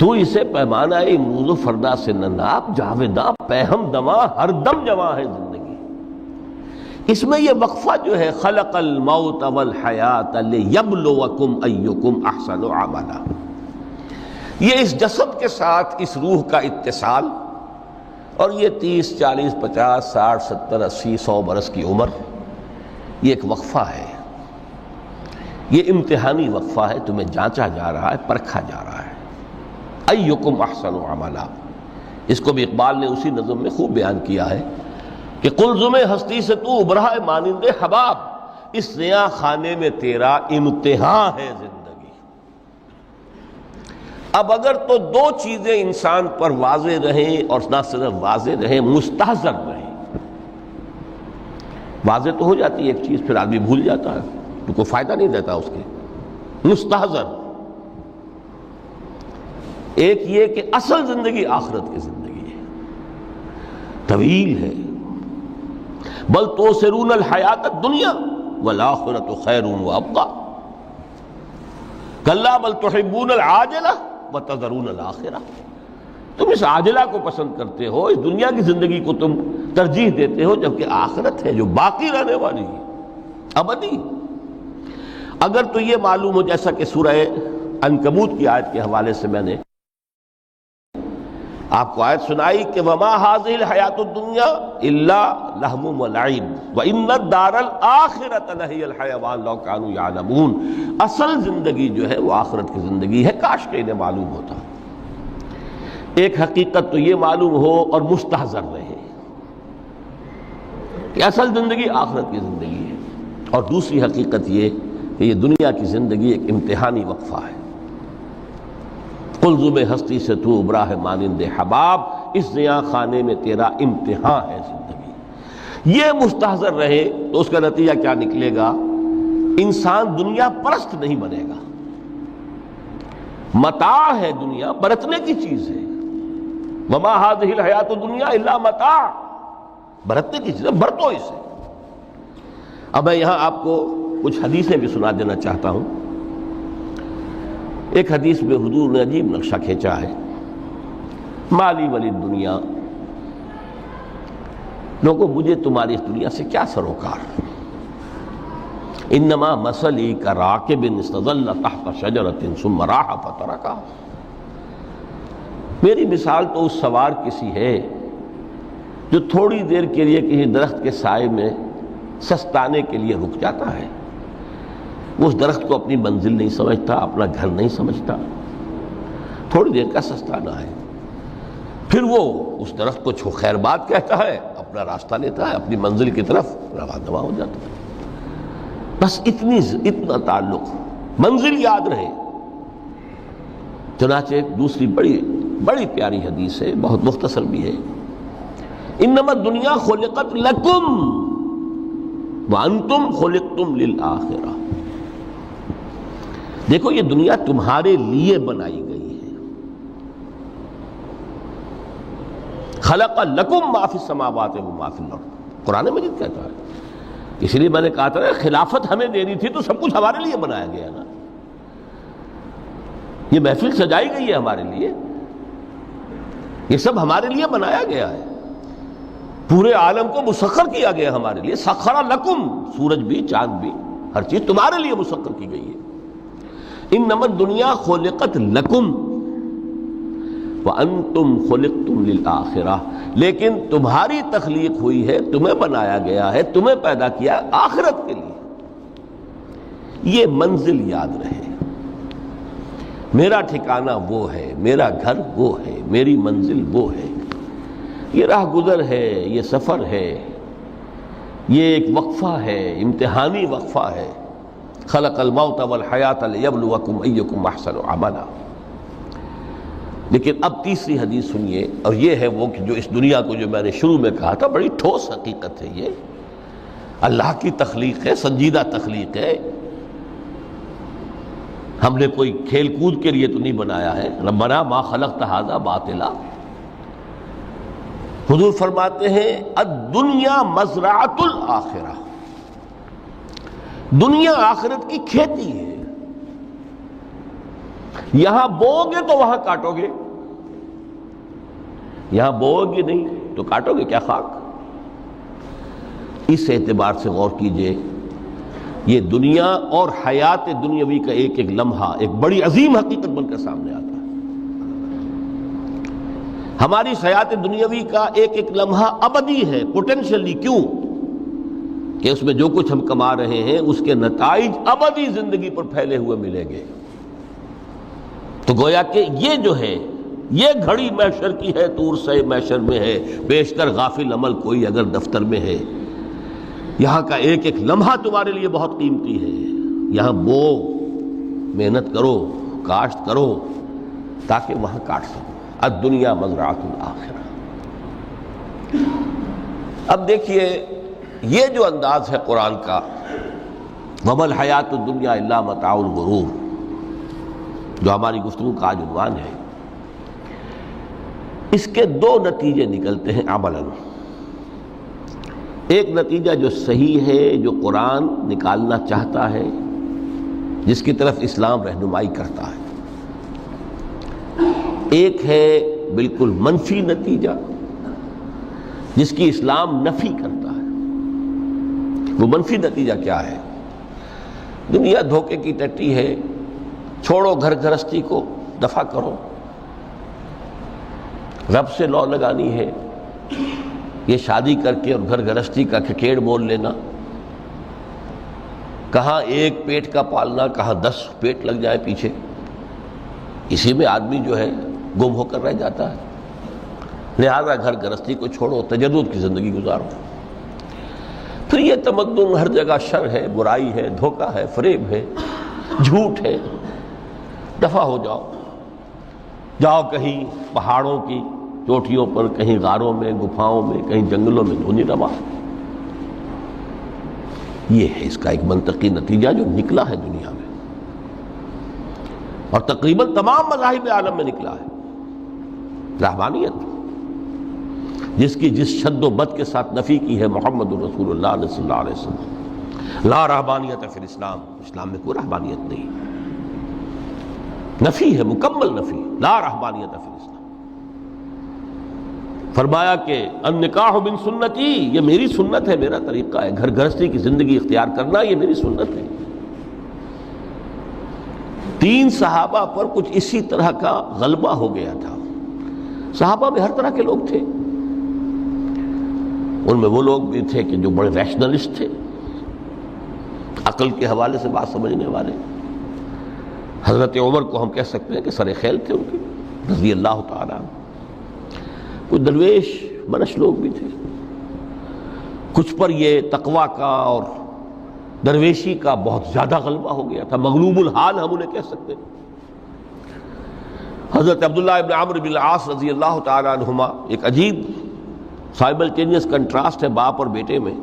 تو اسے پیمانہ امروز و فردا سے نناب جاویداں پہم دماں ہر دم جواں ہے زندگی. اس میں یہ وقفہ جو ہے خلق الموت والحیات لیبلوکم ایکم احسن عملا، یہ اس جسد کے ساتھ اس روح کا اتصال، اور یہ 30 40 50 60 70 80 100 برس کی عمر، یہ ایک وقفہ ہے، یہ امتحانی وقفہ ہے. تمہیں جانچا جا رہا ہے، پرکھا جا رہا ہے. ایکم احسن عملا، اس کو بھی اقبال نے اسی نظم میں خوب بیان کیا ہے کہ قلزم ہستی سے تو ابھرا ہے مانند حباب، اس زیاں خانے میں تیرا امتحان ہے زندگی. اب اگر تو دو چیزیں انسان پر واضح رہیں، اور نہ صرف واضح رہیں، مستحضر رہیں. واضح تو ہو جاتی ہے ایک چیز، پھر آدمی بھول جاتا ہے تو کوئی فائدہ نہیں دیتا اس کے. مستحضر ایک یہ کہ اصل زندگی آخرت کی زندگی ہے، طویل ہے. بل توسرون الحیات الدنیا والآخرۃ خیر وابقیٰ کلا بل تحبون العاجلہ وتذرون الآخرہ. تم اس عاجلہ کو پسند کرتے ہو، اس دنیا کی زندگی کو تم ترجیح دیتے ہو، جبکہ آخرت ہے جو باقی رہنے والی ہے، ابدی. اگر تو یہ معلوم ہو، جیسا کہ سورہ عنکبوت کی آیت کے حوالے سے میں نے آپ کو آیت سنائی کہ وَمَا هَذِهِ الْحَيَاةُ الدُّنْيَا إِلَّا لَهْوٌ وَلَعِبٌ وَإِنَّ الدَّارَ الْآخِرَةَ لَهِيَ الْحَيَوَانُ لَوْ كَانُوا يَعْلَمُونَ. اصل زندگی جو ہے وہ آخرت کی زندگی ہے، کاش کہ انہیں معلوم ہوتا. ایک حقیقت تو یہ معلوم ہو اور مستحضر رہے کہ اصل زندگی آخرت کی زندگی ہے، اور دوسری حقیقت یہ کہ یہ دنیا کی زندگی ایک امتحانی وقفہ ہے. قلزم ہستی سے تو ابھرا ہے مانند حباب، اس زیاں خانے میں تیرا امتحان ہے زندگی. یہ مستحضر رہے تو اس کا نتیجہ کیا نکلے گا؟ انسان دنیا پرست نہیں بنے گا. متاع ہے دنیا، برتنے کی چیز ہے. وما هذه الحیات الدنیا الا متاع، برتنے کی چیز ہے، برتو اسے. اب میں یہاں آپ کو کچھ حدیثیں بھی سنا دینا چاہتا ہوں. ایک حدیث میں حضور نے عجیب نقشہ کھینچا ہے. مالی ولی دنیا، لوگوں مجھے تمہاری اس دنیا سے کیا سروکار. انما مثلی کراکب استظل تحت شجرۃ ثم راح فترکھا. میری مثال تو اس سوار کسی ہے جو تھوڑی دیر کے لیے کسی درخت کے سائے میں سستانے کے لیے رک جاتا ہے. وہ اس درخت کو اپنی منزل نہیں سمجھتا، اپنا گھر نہیں سمجھتا، تھوڑی دیر کا سستانا ہے. پھر وہ اس درخت کو خیر بات کہتا ہے، اپنا راستہ لیتا ہے، اپنی منزل کی طرف روانہ ہو جاتا ہے. بس اتنا تعلق، منزل یاد رہے. چنانچہ ایک دوسری بڑی پیاری حدیث ہے، بہت مختصر بھی ہے. انما الدنیا خلقت لکم وانتم خلقتم للآخرہ. دیکھو یہ دنیا تمہارے لیے بنائی گئی ہے. خلق لکم ما فی السماوات و ما فی الارض، قرآن مجید کہتا ہے. اسی لیے میں نے کہا تھا خلافت ہمیں دینی تھی تو سب کچھ ہمارے لیے بنایا گیا نا. یہ محفل سجائی گئی ہے ہمارے لیے، یہ سب ہمارے لیے بنایا گیا ہے. پورے عالم کو مسخر کیا گیا ہمارے لیے. سخر لکم، سورج بھی، چاند بھی، ہر چیز تمہارے لیے مسخر کی گئی ہے. انما الدنیا خلقت لکم وانتم خلقتم للآخرہ. لیکن تمہاری تخلیق ہوئی ہے، تمہیں بنایا گیا ہے، تمہیں پیدا کیا آخرت کے لیے. یہ منزل یاد رہے. میرا ٹھکانہ وہ ہے، میرا گھر وہ ہے، میری منزل وہ ہے. یہ راہ گزر ہے، یہ سفر ہے، یہ ایک وقفہ ہے، امتحانی وقفہ ہے. خلق الموت والحیات لیبلوکم ایکم احسن عملا. لیکن اب تیسری حدیث سنیے، اور یہ ہے وہ کہ جو اس دنیا کو، جو میں نے شروع میں کہا تھا، بڑی ٹھوس حقیقت ہے. یہ اللہ کی تخلیق ہے، سنجیدہ تخلیق ہے. ہم نے کوئی کھیل کود کے لیے تو نہیں بنایا ہے. ربنا ما خلقت ھذا باطلا. حضور فرماتے ہیں الدنیا مزرعۃ الآخرہ، دنیا آخرت کی کھیتی ہے. یہاں بو گے تو وہاں کاٹو گے، یہاں بو گے نہیں تو کاٹو گے کیا خاک؟ اس اعتبار سے غور کیجئے، یہ دنیا اور حیات دنیاوی کا ایک ایک لمحہ ایک بڑی عظیم حقیقت بن کر سامنے آتا ہے۔ ہماری حیات دنیاوی کا ایک ایک لمحہ ابدی ہے پوٹینشلی، کیوں کہ اس میں جو کچھ ہم کما رہے ہیں اس کے نتائج ابدی زندگی پر پھیلے ہوئے ملیں گے۔ تو گویا کہ یہ جو ہے یہ گھڑی محشر کی ہے، طور سے محشر میں ہے، بیشتر غافل عمل کوئی اگر دفتر میں ہے، یہاں کا ایک ایک لمحہ تمہارے لیے بہت قیمتی ہے۔ یہاں بو، محنت کرو، کاشت کرو تاکہ وہاں کاٹ سکو۔ الدنیا مزرعۃ الآخرہ۔ اب دیکھیے یہ جو انداز ہے قرآن کا، وَمَا الْحَيَاةُ الدُّنْيَا إِلَّا مَتَاعُ الْغُرُورِ، جو ہماری گفتگو کا آج عنوان ہے، اس کے دو نتیجے نکلتے ہیں عملاً۔ ایک نتیجہ جو صحیح ہے، جو قرآن نکالنا چاہتا ہے، جس کی طرف اسلام رہنمائی کرتا ہے۔ ایک ہے بالکل منفی نتیجہ جس کی اسلام نفی کرتا ہے۔ وہ منفی نتیجہ کیا ہے؟ دنیا دھوکے کی ٹٹی ہے، چھوڑو گھر گھرستی کو، دفع کرو، رب سے لو لگانی ہے۔ یہ شادی کر کے اور گھر گھرستی کا کھکیڑ مول لینا، کہاں ایک پیٹ کا پالنا، کہاں 10 پیٹ لگ جائے پیچھے، اسی میں آدمی جو ہے گم ہو کر رہ جاتا ہے۔ لہذا گھر گھرستی کو چھوڑو، تجدد کی زندگی گزارو۔ پھر یہ تمدن ہر جگہ شر ہے، برائی ہے، دھوکہ ہے، فریب ہے، جھوٹ ہے، دفع ہو جاؤ، جاؤ کہیں پہاڑوں کی چوٹیوں پر، کہیں غاروں میں، گپھاؤں میں، کہیں جنگلوں میں دھونی روا۔ یہ ہے اس کا ایک منطقی نتیجہ جو نکلا ہے دنیا میں، اور تقریباً تمام مذاہب عالم میں نکلا ہے۔ رحمانیت جس کی جس شد و بد کے ساتھ نفی کی ہے محمد الرسول اللہ صلی اللہ علیہ وسلم، لا رحمانیت فی الاسلام، اسلام میں کوئی رحمانیت نہیں، نفی ہے، مکمل نفی، لا رحمانیت فی الاسلام۔ فرمایا کہ النکاح من سنتی، یہ میری سنت ہے، میرا طریقہ ہے، گھر گھرستی کی زندگی اختیار کرنا یہ میری سنت ہے۔ 3 صحابہ پر کچھ اسی طرح کا غلبہ ہو گیا تھا۔ صحابہ میں ہر طرح کے لوگ تھے، ان میں وہ لوگ بھی تھے کہ جو بڑے ریشنلسٹ تھے، عقل کے حوالے سے بات سمجھنے والے۔ حضرت عمر کو ہم کہہ سکتے ہیں کہ سر خیل تھے ان کی، رضی اللہ تعالیٰ عنہ۔ کچھ درویش منش لوگ بھی تھے، کچھ پر یہ تقویٰ کا اور درویشی کا بہت زیادہ غلبہ ہو گیا تھا، مغلوب الحال ہم انہیں کہہ سکتے ہیں۔ حضرت عبداللہ ابن عمرو بن العاص رضی اللہ تعالیٰ عنہما، ایک عجیب سائملٹینیس کنٹراسٹ ہے باپ اور بیٹے میں۔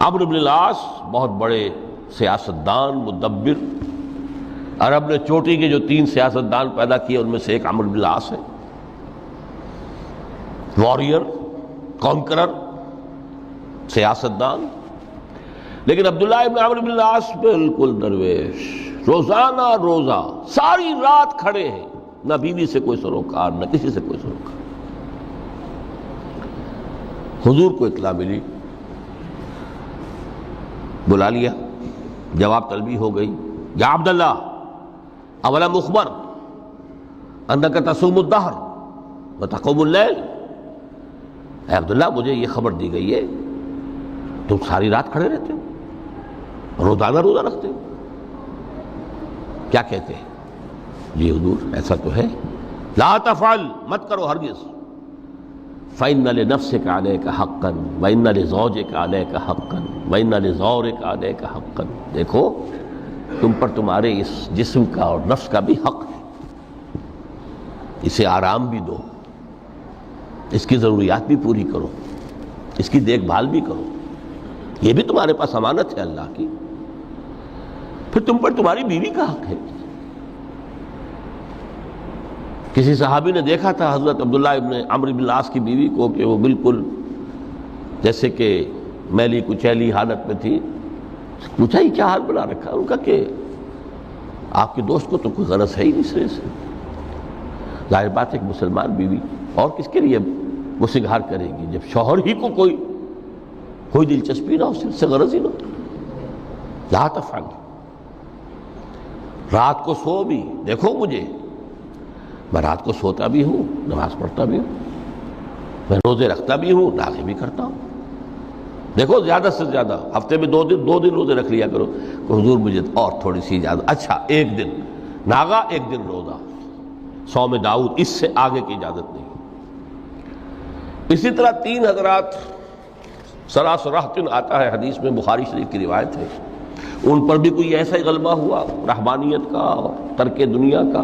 عمرو بن العاص بہت بڑے سیاستدان، مدبر، عرب نے چوٹی کے جو 3 سیاستدان پیدا کیے ان میں سے ایک عمرو بن العاص ہے، واریر، کانکرر، سیاستدان۔ لیکن عبداللہ ابن عمرو بن العاص بالکل درویش، روزانہ روزہ ساری رات کھڑے ہیں، نہ بیوی سے کوئی سروکار، نہ کسی سے کوئی سروکار۔ حضور کو اطلاع ملی، بلا لیا، جواب طلبی ہو گئی، یا عبداللہ اولا مخبر انک تصوم الدہر وتقوم اللیل، اے عبداللہ مجھے یہ خبر دی گئی ہے تم ساری رات کھڑے رہتے ہو، روزانہ روزہ رکھتے ہو، کیا کہتے ہیں؟ جی حضور ایسا تو ہے۔ لا تفعل، مت کرو ہرگز۔ فإن لنفسك عليك حقا وإن لزوجك عليك حقا وإن لزورك عليك حقا، دیکھو تم پر تمہارے اس جسم کا اور نفس کا بھی حق ہے، اسے آرام بھی دو، اس کی ضروریات بھی پوری کرو، اس کی دیکھ بھال بھی کرو، یہ بھی تمہارے پاس امانت ہے اللہ کی۔ پھر تم پر تمہاری بیوی کا حق ہے۔ کسی صحابی نے دیکھا تھا حضرت عبداللہ ابن عمرو بن العاص کی بیوی کو کہ وہ بالکل جیسے کہ میلی کچیلی حالت میں تھی، پوچھا یہ کیا حال بنا رکھا؟ ان کا کہ آپ کے دوست کو تو کوئی غرض ہے ہی نہیں سرے سے. ظاہر بات ہے کہ مسلمان بیوی اور کس کے لیے وہ سنگھار کرے گی جب شوہر ہی کو کوئی دلچسپی نہ ہو، اس سے غرض ہی نہ ہو. لا تفعل. رات کو سو بھی دیکھو مجھے، میں رات کو سوتا بھی ہوں، نماز پڑھتا بھی ہوں، میں روزے رکھتا بھی ہوں، ناغے بھی کرتا ہوں. دیکھو زیادہ سے زیادہ ہفتے میں دو دن روزے رکھ لیا کرو کہ حضور مجھے اور تھوڑی سی اجازت. اچھا ایک دن ناغا، ایک دن روزہ، صوم داؤد، اس سے آگے کی اجازت نہیں. اسی طرح 3 حضرات سراسراہتن آتا ہے حدیث میں، بخاری شریف کی روایت ہے، ان پر بھی کوئی ایسا ہی غلبہ ہوا رہبانیت کا اور ترک دنیا کا.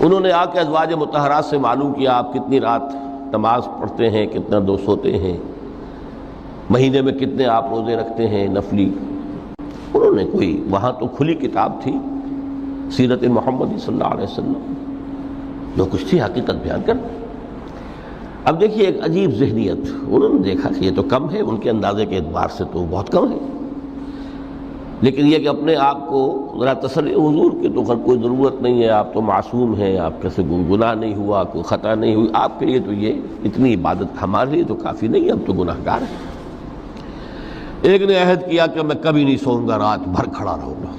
انہوں نے آ کے ازواج مطہرات سے معلوم کیا آپ کتنی رات نماز پڑھتے ہیں، کتنا دو سوتے ہیں، مہینے میں کتنے آپ روزے رکھتے ہیں نفلی. انہوں نے کوئی، وہاں تو کھلی کتاب تھی سیرت محمد صلی اللہ علیہ وسلم، جو کچھ تھی حقیقت بیان کر. اب دیکھیے ایک عجیب ذہنیت، انہوں نے دیکھا کہ یہ تو کم ہے، ان کے اندازے کے اعتبار سے تو بہت کم ہے، لیکن یہ کہ اپنے آپ کو ذرا تسلی، حضور کی تو کوئی ضرورت نہیں ہے، آپ تو معصوم ہیں، آپ کے سے گناہ نہیں ہوا، کوئی خطا نہیں ہوئی، آپ کے لیے تو یہ اتنی عبادت ہمارے لیے تو کافی نہیں ہے، ہم تو گناہ گار ہیں. ایک نے عہد کیا کہ میں کبھی نہیں سوؤں گا، رات بھر کھڑا رہوں گا.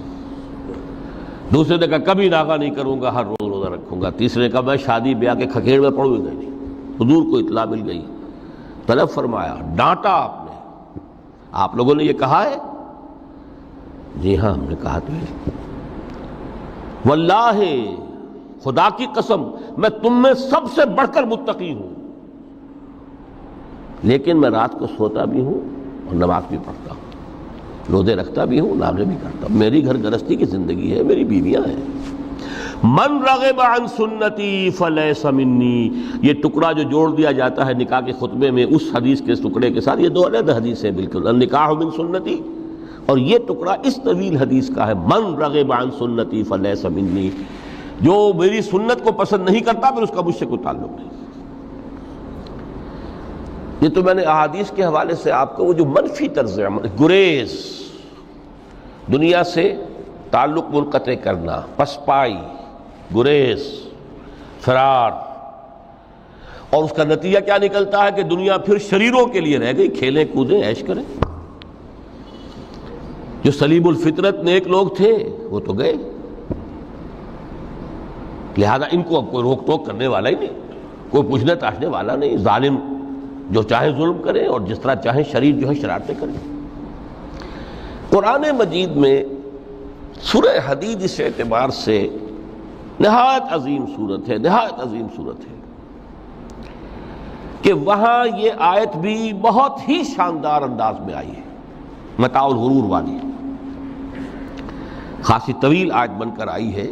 دوسرے نے کہا کبھی ناغا نہیں کروں گا، ہر روز روزہ رکھوں گا. تیسرے نے کہا میں شادی بیاہ کے کھکیڑ میں پڑوں گا نہیں. حضور کو اطلاع مل گئی، طلب فرمایا، ڈانٹا آپ نے، آپ لوگوں نے یہ کہا ہے؟ جی ہاں ہم نے کہا تو ہے. واللہ، خدا کی قسم، میں تم میں سب سے بڑھ کر متقی ہوں، لیکن میں رات کو سوتا بھی ہوں اور نماز بھی پڑھتا ہوں، روزے رکھتا بھی ہوں، ناغے بھی کرتا ہوں. میری گھر گرستی کی زندگی ہے، میری بیویاں ہیں. من رغب عن سنتی فلیس منی، یہ ٹکڑا جو جوڑ دیا جاتا ہے نکاح کے خطبے میں اس حدیث کے ٹکڑے کے ساتھ، یہ 2 علیحدہ حدیث ہیں بالکل. النکاح من سنتی، اور یہ ٹکڑا اس طویل حدیث کا ہے، من رغب عن سنتی فلیس منی، جو میری سنت کو پسند نہیں کرتا پھر اس کا مجھ سے کوئی تعلق نہیں. یہ تو میں نے احادیث کے حوالے سے آپ کو وہ جو منفی طرز عمل، گریز، دنیا سے تعلق منقطع کرنا، پسپائی، گریز، فرار، اور اس کا نتیجہ کیا نکلتا ہے کہ دنیا پھر شریروں کے لیے رہ گئی، کھیلیں کودیں عیش کریں. جو سلیم الفطرت نیک لوگ تھے وہ تو گئے، لہذا ان کو اب کوئی روک ٹوک کرنے والا ہی نہیں، کوئی پوچھنے تاشنے والا نہیں. ظالم جو چاہے ظلم کریں اور جس طرح چاہیں شریر جو ہے شرارتیں کریں. قرآن مجید میں سورہ حدید اس اعتبار سے نہایت عظیم صورت ہے، نہایت عظیم صورت ہے کہ وہاں یہ آیت بھی بہت ہی شاندار انداز میں آئی ہے، متاع الغرور والی، خاصی طویل آیت بن کر آئی ہے.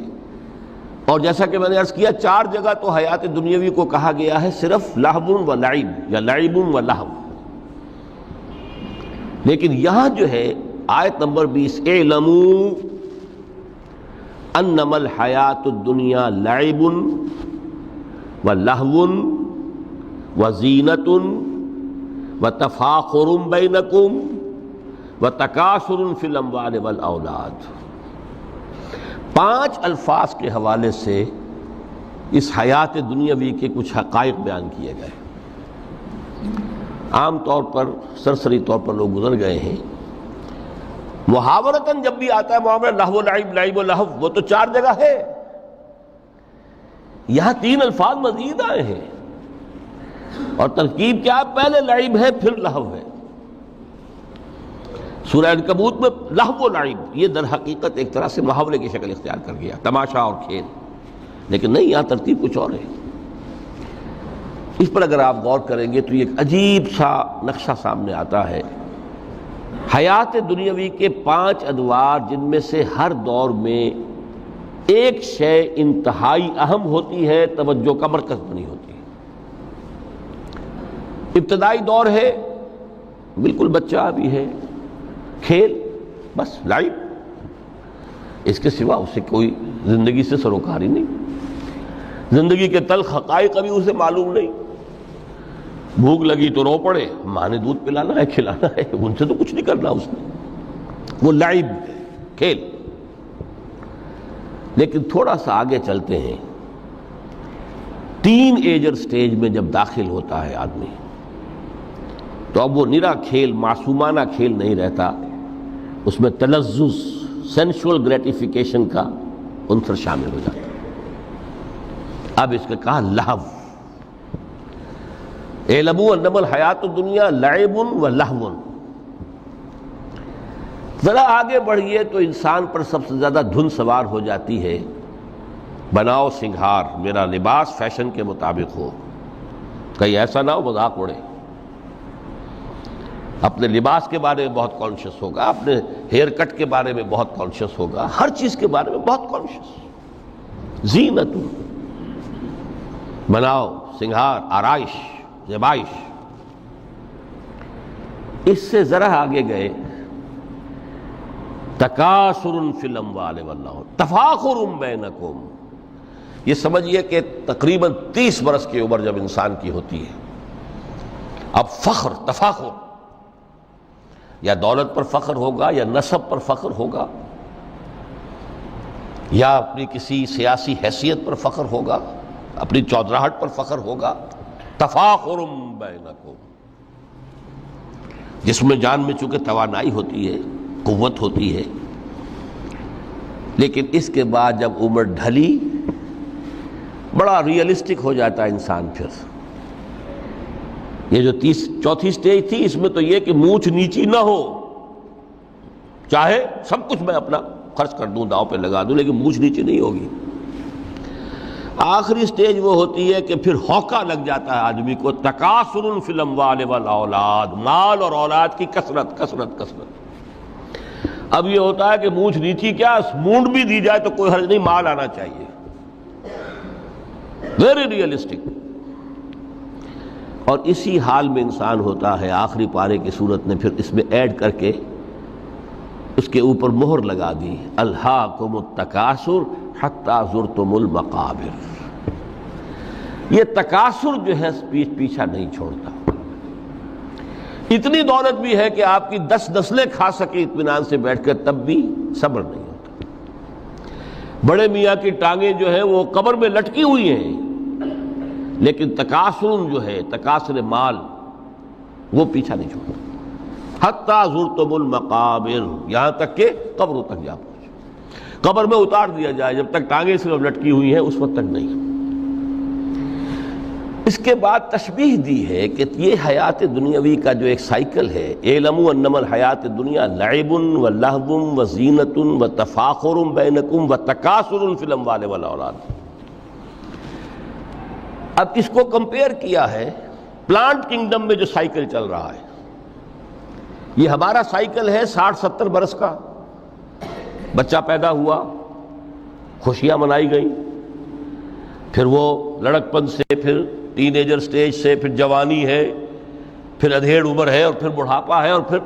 اور جیسا کہ میں نے عرض کیا 4 جگہ تو حیات دنیاوی کو کہا گیا ہے صرف لہو و لعب یا لعب و لہو، لیکن یہاں جو ہے آیت نمبر 20، اعلموا انما الحیات الدنیا لعب و لہو و زینت و تفاخر بینکم و تکاثر فی الاموال والاولاد. 5 الفاظ کے حوالے سے اس حیات دنیاوی کے کچھ حقائق بیان کیے گئے. عام طور پر سرسری طور پر لوگ گزر گئے ہیں. محاورتاً جب بھی آتا ہے معاملہ لہو و لعب، لعب و لہو، وہ تو 4 جگہ ہے، یہاں 3 الفاظ مزید آئے ہیں، اور ترکیب کیا؟ پہلے لعب ہے پھر لہو ہے. سورہ عنکبوت میں لہو و لعب یہ در حقیقت ایک طرح سے محاورے کی شکل اختیار کر گیا، تماشا اور کھیل، لیکن نہیں، یہاں ترتیب کچھ اور ہے. اس پر اگر آپ غور کریں گے تو یہ ایک عجیب سا نقشہ سامنے آتا ہے. حیات دنیاوی کے 5 ادوار، جن میں سے ہر دور میں ایک شے انتہائی اہم ہوتی ہے، توجہ کا مرکز بنی ہوتی ہے. ابتدائی دور ہے، بالکل بچہ بھی ہے، کھیل، بس لعب، اس کے سوا اسے کوئی زندگی سے سروکاری نہیں، زندگی کے تلخ حقائق ابھی اسے معلوم نہیں. بھوک لگی تو رو پڑے، ماں نے دودھ پلانا ہے، کھلانا ہے، ان سے تو کچھ نہیں کرنا اس نے، وہ لعب، کھیل. لیکن تھوڑا سا آگے چلتے ہیں، ٹین ایجر سٹیج میں جب داخل ہوتا ہے آدمی تو اب وہ نرا کھیل، معصومانہ کھیل نہیں رہتا، اس میں تلذذ، سینشول گریٹیفیکیشن کا عنصر شامل ہو جاتا ہے۔ اب اس کا کہا لہو، اعلموا انما الحیات الدنیا لعب و لہو۔ ذرا آگے بڑھیے تو انسان پر سب سے زیادہ دھن سوار ہو جاتی ہے، بناؤ سنگھار، میرا لباس فیشن کے مطابق ہو، کہیں ایسا نہ ہو مذاق اڑے۔ اپنے لباس کے بارے میں بہت کانشیس ہوگا، اپنے ہیئر کٹ کے بارے میں بہت کانشیس ہوگا، ہر چیز کے بارے میں بہت کانشیس۔ زینت، بناؤ سنگھار، آرائش، زیبائش۔ اس سے ذرا آگے گئے، تکاثر فی الاموال والاولاد، تفاخر بینکم۔ یہ سمجھیے کہ تقریباً 30 برس کی عمر جب انسان کی ہوتی ہے، اب فخر، تفاخر، یا دولت پر فخر ہوگا، یا نسب پر فخر ہوگا، یا اپنی کسی سیاسی حیثیت پر فخر ہوگا، اپنی چودراہٹ پر فخر ہوگا۔ تفاخر بینکم، جس میں جان میں چونکہ توانائی ہوتی ہے، قوت ہوتی ہے، لیکن اس کے بعد جب عمر ڈھلی بڑا ریئلسٹک ہو جاتا ہے انسان۔ پھر یہ جو چوتھی سٹیج تھی، اس میں تو یہ کہ مونچھ نیچی نہ ہو، چاہے سب کچھ میں اپنا خرچ کر دوں، داؤ پہ لگا دوں، لیکن مونچھ نیچی نہیں ہوگی۔ آخری سٹیج وہ ہوتی ہے کہ پھر ہوکا لگ جاتا ہے آدمی کو، تکاثر فی الاموال والاولاد، مال اور اولاد کی کثرت کثرت کثرت۔ اب یہ ہوتا ہے کہ مونچھ نیچی کیا، مونڈ بھی دی جائے تو کوئی حرج نہیں، مال آنا چاہیے، ویری ریئلسٹک۔ اور اسی حال میں انسان ہوتا ہے، آخری پارے کی صورت نے پھر اس میں ایڈ کر کے اس کے اوپر مہر لگا دی، الہاکم التکاثر حتی زرتم المقابر۔ یہ تکاثر جو ہے پیچھا نہیں چھوڑتا۔ اتنی دولت بھی ہے کہ آپ کی 10 نسلیں کھا سکے اطمینان سے بیٹھ کر، تب بھی صبر نہیں ہوتا۔ بڑے میاں کی ٹانگیں جو ہیں وہ قبر میں لٹکی ہوئی ہیں، لیکن تکاثر جو ہے، تکاثر مال، وہ پیچھا نہیں چھوڑتا۔ حتی زرتم المقابر، یہاں تک کہ قبروں تک جا پہنچے، قبر میں اتار دیا جائے، جب تک ٹانگیں صرف لٹکی ہوئی ہیں اس وقت تک نہیں۔ اس کے بعد تشبیہ دی ہے کہ یہ حیات دنیاوی کا جو ایک سائیکل ہے، اعلموا انما الحیات الدنیا لعب و لہو و زینت و تفاخر بینکم و تکاثر فی الاموال والاولاد۔ اب اس کو کمپیئر کیا ہے پلانٹ کنگڈم میں جو سائیکل چل رہا ہے۔ یہ ہمارا سائیکل ہے 60-70 برس کا، بچہ پیدا ہوا، خوشیاں منائی گئیں، پھر وہ لڑکپن سے، پھر ٹین ایجر سٹیج سے، پھر جوانی ہے، پھر ادھیڑ عمر ہے، اور پھر بڑھاپا ہے، اور پھر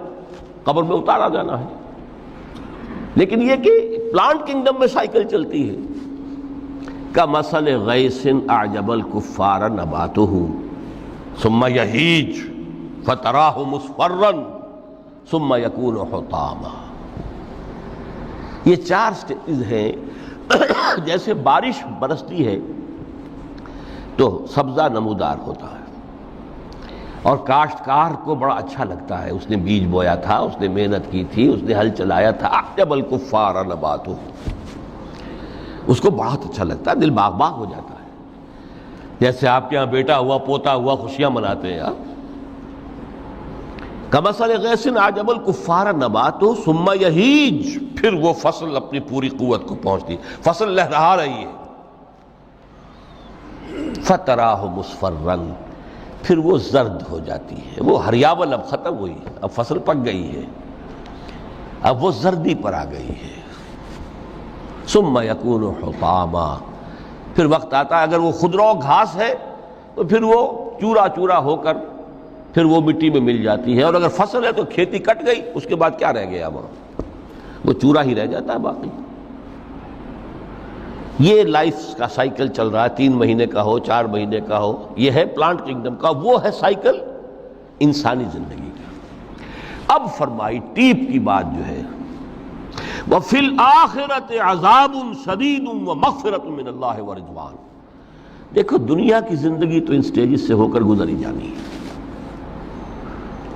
قبر میں اتارا جانا ہے۔ لیکن یہ کہ پلانٹ کنگڈم میں سائیکل چلتی ہے، کمثل غیث اعجب الکفار نباتہ ثم یہیج فتراہ مصفرا ثم یکون حطاما۔ یہ 4 سٹیج ہیں۔ جیسے بارش برستی ہے تو سبزہ نمودار ہوتا ہے، اور کاشتکار کو بڑا اچھا لگتا ہے، اس نے بیج بویا تھا، اس نے محنت کی تھی، اس نے ہل چلایا تھا، اعجب الکفار نباتہ، اس کو بہت اچھا لگتا ہے، دل باغ باغ ہو جاتا ہے۔ جیسے آپ کے یہاں بیٹا ہوا، پوتا ہوا، خوشیاں مناتے ہیں آپ۔ کمثل غیث اعجب الکفار نباتہ ثم یہیج، پھر وہ فصل اپنی پوری قوت کو پہنچتی، فصل لہرا رہی ہے، فتراہ مصفرا، پھر وہ زرد ہو جاتی ہے، وہ ہریاول اب ختم ہوئی، اب فصل پک گئی ہے، اب وہ زردی پر آ گئی ہے۔ ثم یکون حطاما، پھر وقت آتا ہے، اگر وہ خضرو گھاس ہے تو پھر وہ چورا چورا ہو کر پھر وہ مٹی میں مل جاتی ہے، اور اگر فصل ہے تو کھیتی کٹ گئی، اس کے بعد کیا رہ گیا وہاں، وہ چورا ہی رہ جاتا ہے باقی۔ یہ لائف کا سائیکل چل رہا ہے، 3 مہینے کا ہو، 4 مہینے کا ہو، یہ ہے پلانٹ کنگڈم کا، وہ ہے سائیکل انسانی زندگی کا۔ اب فرمائی ٹیپ کی بات جو ہے وفی الآخرۃ عذاب شدید ومغفرۃ من اللہ ورضوان۔ دیکھو دنیا کی زندگی تو ان سٹیجز سے ہو کر گزر ہی جانی ہے۔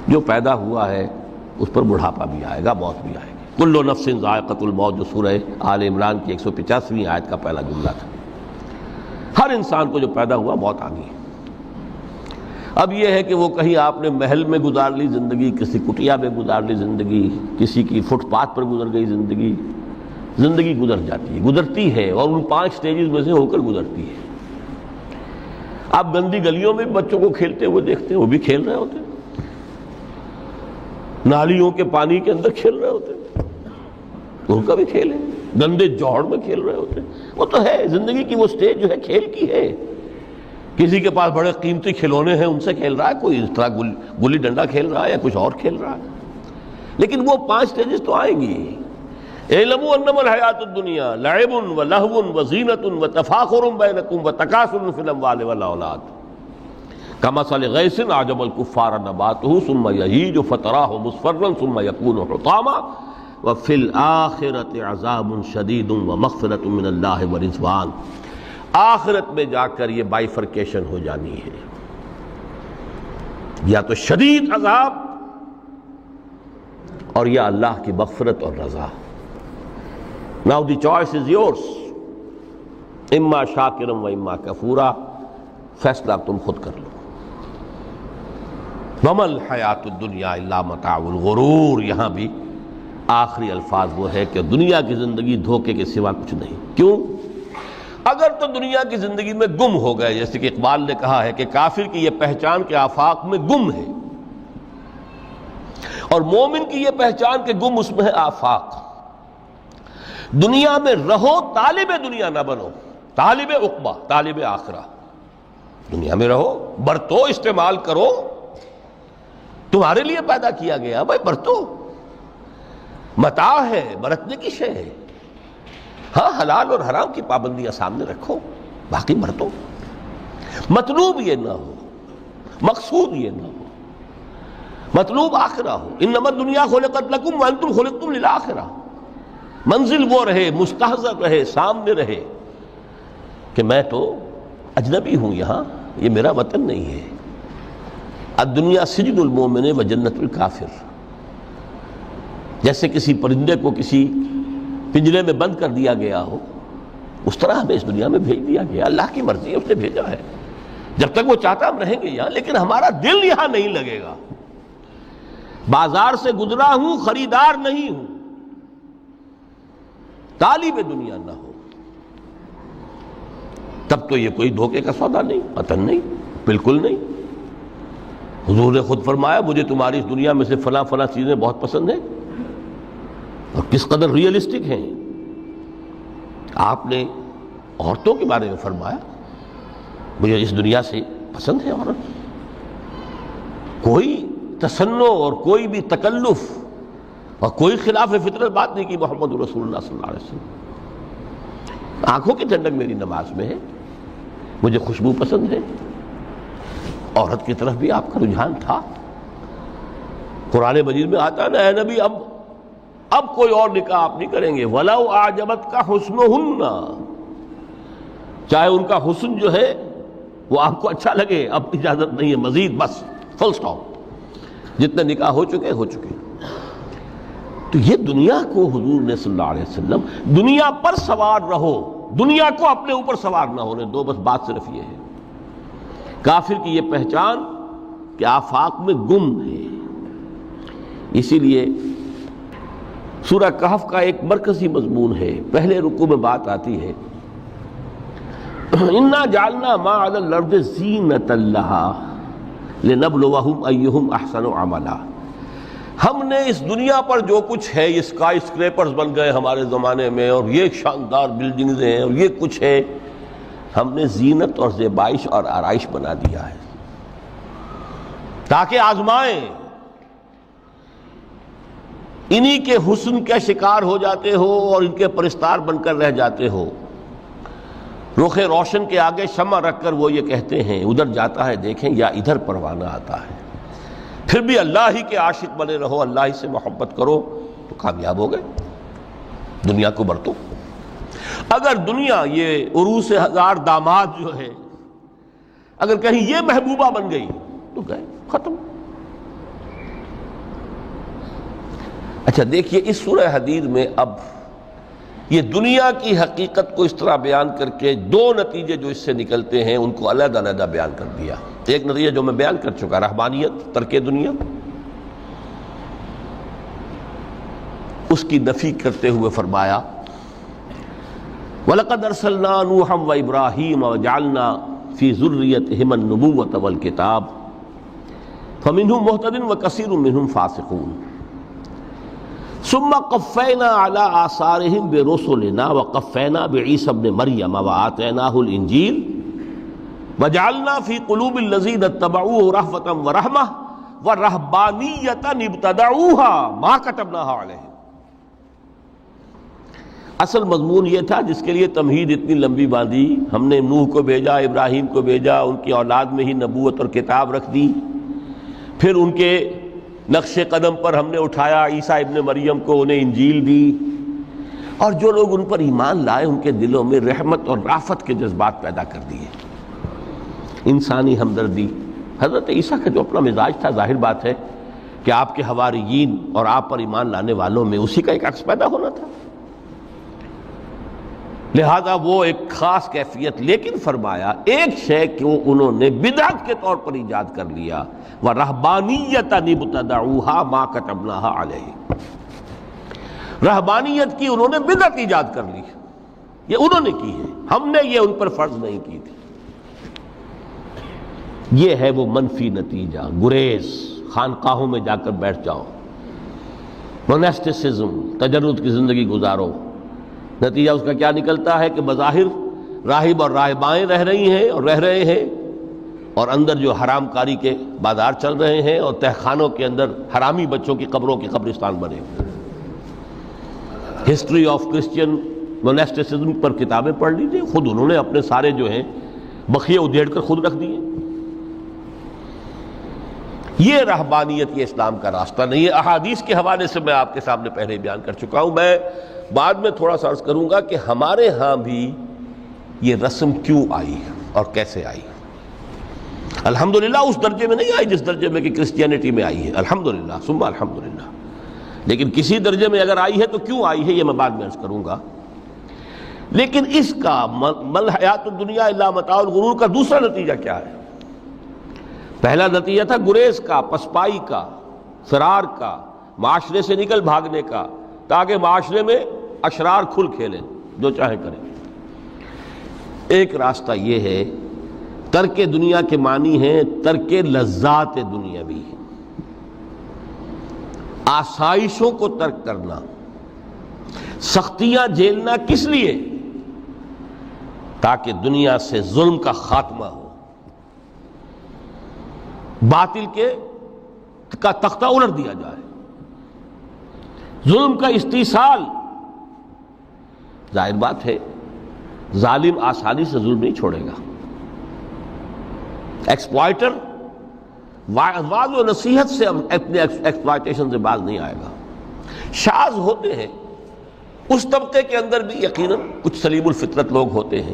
جو پیدا ہوا ہے اس پر بڑھاپا بھی آئے گا، موت بھی آئے گی۔ کل نفس ذائقۃ الموت، جو سورہ آل عمران کی 185ویں آیت کا پہلا جملہ تھا۔ ہر انسان کو جو پیدا ہوا موت آ گئی۔ اب یہ ہے کہ وہ کہیں آپ نے محل میں گزار لی زندگی، کسی کٹیا میں گزار لی زندگی، کسی کی فٹ پاتھ پر گزر گئی زندگی۔ زندگی گزر جاتی ہے، گزرتی ہے، اور ان 5 سٹیجز میں سے ہو کر گزرتی ہے۔ آپ گندی گلیوں میں بچوں کو کھیلتے ہوئے دیکھتے ہیں، وہ بھی کھیل رہے ہوتے ہیں، نالیوں کے پانی کے اندر کھیل رہے ہوتے ہیں، ان کا بھی کھیل ہے۔ گندے جوہڑ میں کھیل رہے ہوتے ہیں، وہ تو ہے زندگی کی وہ سٹیج جو ہے کھیل کی ہے۔ کسی کے پاس بڑے قیمتی کھلونے ہیں، ان سے کھیل رہا ہے، کوئی اس طرح گلی ڈنڈا کھیل رہا ہے یا کچھ اور کھیل رہا ہے، لیکن وہ 5 سٹیجز تو آئیں گی۔ اعلموا انما الحیات الدنیا لعب ولہو وزینۃ وتفاخر بینکم وتکاثر فی الاموال والاولاد کمثل غیث اعجب الکفار نباتہ ثم یہیج فتراہ مصفرا ثم یکون حطاما وفی الآخرۃ عذاب شدید ومغفرۃ من اللہ ورضوان۔ آخرت میں جا کر یہ بائیفرکیشن ہو جانی ہے، یا تو شدید عذاب اور یا اللہ کی مغفرت اور رضا۔ Now the choice is yours، اما شاکرا و اما کفورا، فیصلہ تم خود کر لو۔ وما الحیات الدنیا الا متاع الغرور، یہاں بھی آخری الفاظ وہ ہے کہ دنیا کی زندگی دھوکے کے سوا کچھ نہیں۔ کیوں؟ اگر تو دنیا کی زندگی میں گم ہو گئے، جیسے کہ اقبال نے کہا ہے کہ کافر کی یہ پہچان کے آفاق میں گم ہے، اور مومن کی یہ پہچان کہ گم اس میں ہے آفاق۔ دنیا میں رہو، طالب دنیا نہ بنو، طالب عقبہ، طالب آخرہ۔ دنیا میں رہو، برتو، استعمال کرو، تمہارے لیے پیدا کیا گیا، بھائی برتو، متاع ہے، برتنے کی شے ہے۔ ہاں حلال اور حرام کی پابندیاں سامنے رکھو، باقی برتو۔ مطلوب یہ نہ ہو، مقصود یہ نہ ہو، مطلوب آخرہ ہو۔ انما الدنیا خلقت لکم وانتم خلقتم للآخرہ۔ منزل وہ رہے، مستحضر رہے، سامنے رہے کہ میں تو اجنبی ہوں، یہاں یہ میرا وطن نہیں ہے۔ الدنیا سجن المومن و جنت الکافر۔ جیسے کسی پرندے کو کسی پنجرے میں بند کر دیا گیا ہو، اس طرح ہمیں اس دنیا میں بھیج دیا گیا، اللہ کی مرضی ہے، اس نے بھیجا ہے۔ جب تک وہ چاہتا ہم رہیں گے یہاں، لیکن ہمارا دل یہاں نہیں لگے گا۔ بازار سے گزرا ہوں، خریدار نہیں ہوں، طالب دنیا نہ ہو، تب تو یہ کوئی دھوکے کا سودا نہیں، قطعاً نہیں، بالکل نہیں۔ حضور نے خود فرمایا مجھے تمہاری اس دنیا میں سے فلاں فلاں چیزیں بہت پسند ہیں، اور کس قدر ریئلسٹک ہیں۔ آپ نے عورتوں کے بارے میں فرمایا مجھے اس دنیا سے پسند ہے عورت۔ کوئی تصنع اور کوئی بھی تکلف اور کوئی خلاف فطرت بات نہیں کی محمد رسول اللہ صلی اللہ علیہ وسلم۔ آنکھوں کی ٹھنڈک میری نماز میں ہے، مجھے خوشبو پسند ہے۔ عورت کی طرف بھی آپ کا رجحان تھا۔ قرآن مجید میں آتا ہے نا، اے نبی اب کوئی اور نکاح آپ نہیں کریں گے۔ وَلَوْ أَعْجَبَتْكَ حُسْنُهُنَّ، چاہے ان کا حسن جو ہے وہ آپ کو اچھا لگے، اب اجازت نہیں ہے مزید، بس فل سٹاپ، جتنے نکاح ہو چکے ہو چکے۔ تو یہ دنیا کو حضور نے صلی اللہ علیہ وسلم دنیا پر سوار رہو، دنیا کو اپنے اوپر سوار نہ ہونے دو، بس بات صرف یہ ہے۔ کافر کی یہ پہچان کہ آفاق میں گم ہے۔ اسی لیے سورہ کہف کا ایک مرکزی مضمون ہے، پہلے رکوع میں بات آتی ہے اِنَّا جَعَلْنَا مَا عَلَى الْأَرْضِ زِینَةً لَهَا لِنَبْلُوَهُمْ أَيُّهُمْ أَحْسَنُ عَمَلًا۔ ہم نے اس دنیا پر جو کچھ ہے، یہ اسکائی اسکریپرز بن گئے ہمارے زمانے میں، اور یہ شاندار بلڈنگز ہیں، اور یہ کچھ ہے، ہم نے زینت اور زیبائش اور آرائش بنا دیا ہے تاکہ آزمائیں۔ انہی کے حسن کے شکار ہو جاتے ہو اور ان کے پرستار بن کر رہ جاتے ہو۔ رخ روشن کے آگے شمع رکھ کر وہ یہ کہتے ہیں ادھر جاتا ہے دیکھیں یا ادھر پروانہ آتا ہے، پھر بھی اللہ ہی کے عاشق بنے رہو، اللہ ہی سے محبت کرو تو کامیاب ہو گئے۔ دنیا کو برتو. اگر دنیا یہ عروس ہزار داماد جو ہے اگر کہیں یہ محبوبہ بن گئی تو گئے ختم. اچھا دیکھیے اس سورہ حدید میں اب یہ دنیا کی حقیقت کو اس طرح بیان کر کے دو نتیجے جو اس سے نکلتے ہیں ان کو علیحدہ علیحدہ بیان کر دیا. ایک نتیجہ جو میں بیان کر چکا رہبانیت ترک دنیا، اس کی نفی کرتے ہوئے فرمایا وَلَقَدْ أَرْسَلْنَا نُوحًا وَإِبْرَاهِيمَ وَجَعَلْنَا فِي ذُرِّيَّتِهِمَا النُّبُوَّةَ وَالْكِتَابَ فَمِنْهُمْ مُهْتَدٍ وَكَثِيرٌ مِّنْهُمْ فَاسِقُونَ ثُمَّ قَفَّيْنَا عَلَىٰ آثَارِهِمْ بِرُسُلِنَا وَقَفَّيْنَا بِعِيسَى ابْنِ مَرْيَمَ وَآتَيْنَاهُ الْإِنجِيلَ وَجَعَلْنَا فِي قُلُوبِ الَّذِينَ اتَّبَعُوهُ رَأْفَةً وَرَحْمَةً وَرَهْبَانِيَّةً ابْتَدَعُوهَا مَا كَتَبْنَاهَا عَلَيْهِمْ. اصل مضمون یہ تھا جس کے لیے تمہید اتنی لمبی باندھی. ہم نے نوح کو بھیجا، ابراہیم کو بھیجا، ان کی اولاد میں ہی نبوت اور کتاب رکھ دی. پھر ان کے نقش قدم پر ہم نے اٹھایا عیسیٰ ابن مریم کو، انہیں انجیل دی، اور جو لوگ ان پر ایمان لائے ان کے دلوں میں رحمت اور رافت کے جذبات پیدا کر دیے، انسانی ہمدردی. حضرت عیسیٰ کا جو اپنا مزاج تھا ظاہر بات ہے کہ آپ کے حواریین اور آپ پر ایمان لانے والوں میں اسی کا ایک عکس پیدا ہونا تھا، لہذا وہ ایک خاص کیفیت. لیکن فرمایا ایک شے کو انہوں نے بدعت کے طور پر ایجاد کر لیا، وَرَهْبَانِيَّةً ابْتَدَعُوهَا مَا كَتَبْنَاهَا عَلَيْهِمْ. رہبانیت کی انہوں نے بدعت ایجاد کر لی، یہ انہوں نے کی ہے، ہم نے یہ ان پر فرض نہیں کی تھی. یہ ہے وہ منفی نتیجہ. گریز، خانقاہوں میں جا کر بیٹھ جاؤ، موناسٹسزم، تجرد کی زندگی گزارو. نتیجہ اس کا کیا نکلتا ہے کہ بظاہر راہب اور راہبائیں رہ رہی ہیں اور رہ رہے ہیں، اور اندر جو حرام کاری کے بازار چل رہے ہیں، اور تہخانوں کے اندر حرامی بچوں کی قبروں کے قبرستان بنے. ہسٹری آف کرسچین موناسٹسزم پر کتابیں پڑھ لیجیے، خود انہوں نے اپنے سارے جو ہیں بخیے ادھیڑ کر خود رکھ دیے. یہ رہبانیت یہ اسلام کا راستہ نہیں ہے. احادیث کے حوالے سے میں آپ کے سامنے پہلے بیان کر چکا ہوں. میں بعد میں تھوڑا سا عرض کروں گا کہ ہمارے ہاں بھی یہ رسم کیوں آئی اور کیسے آئی. الحمدللہ اس درجے میں نہیں آئی جس درجے میں کہ کرسچینٹی میں آئی ہے، الحمدللہ ثم الحمدللہ، لیکن کسی درجے میں اگر آئی ہے تو کیوں آئی ہے یہ میں بعد میں عرض کروں گا. لیکن اس کا مل حیات الدنیا الا متاع الغرور کا دوسرا نتیجہ کیا ہے؟ پہلا نتیجہ تھا گریز کا، پسپائی کا، فرار کا، معاشرے سے نکل بھاگنے کا، تاکہ معاشرے میں اشرار کھل کھیلیں، جو چاہے کریں. ایک راستہ یہ ہے، ترک دنیا کے معنی ہیں ترک لذات دنیاوی، آسائشوں کو ترک کرنا. سختیاں جھیلنا کس لیے؟ تاکہ دنیا سے ظلم کا خاتمہ ہو، باطل کا تختہ الٹ دیا جائے، ظلم کا استیصال. ظاہر بات ہے ظالم آسانی سے ظلم نہیں چھوڑے گا. ایکسپلائٹر واعظ و نصیحت سے اپنے ایکسپلائٹیشن سے باز نہیں آئے گا. شاذ ہوتے ہیں اس طبقے کے اندر بھی یقیناً کچھ سلیم الفطرت لوگ ہوتے ہیں،